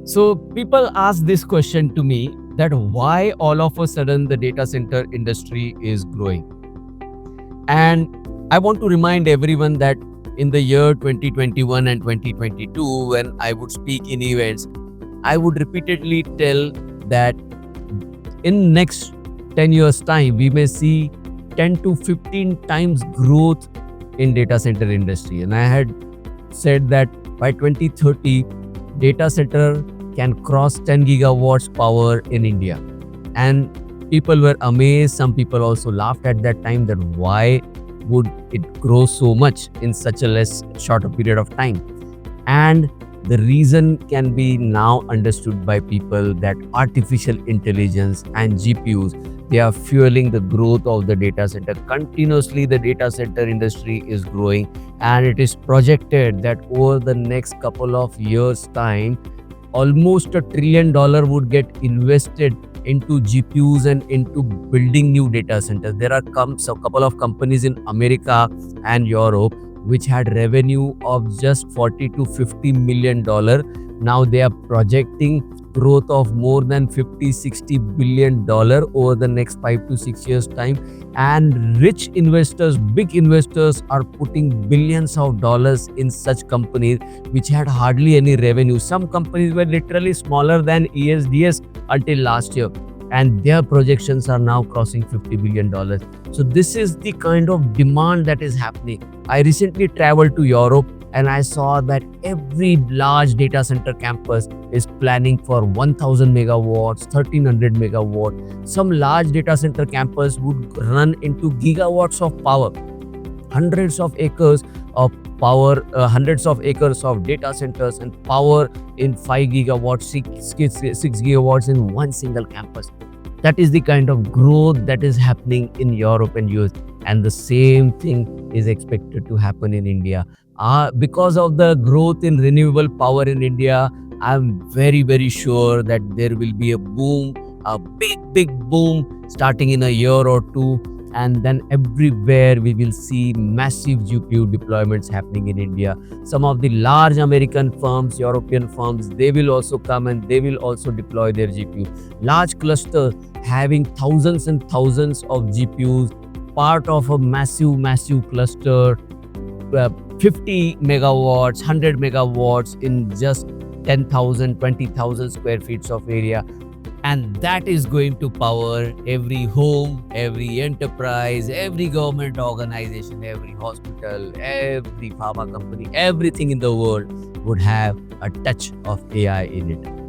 So people ask this question to me that why all of a sudden the data center industry is growing. And I want to remind everyone that in the year 2021 and 2022, when I would speak in events, I would repeatedly tell that in next 10 years time, we may see 10 to 15 times growth in data center industry. And I had said that by 2030, data center can cross 10 gigawatts power in India. And people were amazed. Some people also laughed at that time that why would it grow so much in such a less shorter period of time. And the reason can be now understood by people that artificial intelligence and GPUs, they are fueling the growth of the data center. Continuously, the data center industry is growing, and it is projected that over the next couple of years' time, almost $1 trillion would get invested into GPUs and into building new data centers. There are a couple of companies in America and Europe which had revenue of just 40 to 50 million dollar. Now they are projecting growth of more than 50-60 billion dollar over the next 5 to 6 years time. And rich investors, big investors are putting billions of dollars in such companies which had hardly any revenue. Some companies were literally smaller than ESDS until last year, and their projections are now crossing $50 billion. So this is the kind of demand that is happening. I recently traveled to Europe and I saw that every large data center campus is planning for 1000 megawatts, 1300 megawatts. Some large data center campus would run into gigawatts of power, hundreds of acres of power, hundreds of acres of data centers and power in 5 gigawatts, 6 gigawatts in one single campus. That is the kind of growth that is happening in Europe and US. And the same thing is expected to happen in India. Because of the growth in renewable power in India, I'm very, very sure that there will be a boom, a big boom starting in a year or two. And then everywhere we will see massive GPU deployments happening in India. Some of the large American firms, European firms, they will also come and they will also deploy their GPU. Large clusters having thousands and thousands of GPUs, part of a massive cluster, 50 megawatts, 100 megawatts in just 10,000, 20,000 square feet of area. And that is going to power every home, every enterprise, every government organization, every hospital, every pharma company, everything in the world would have a touch of AI in it.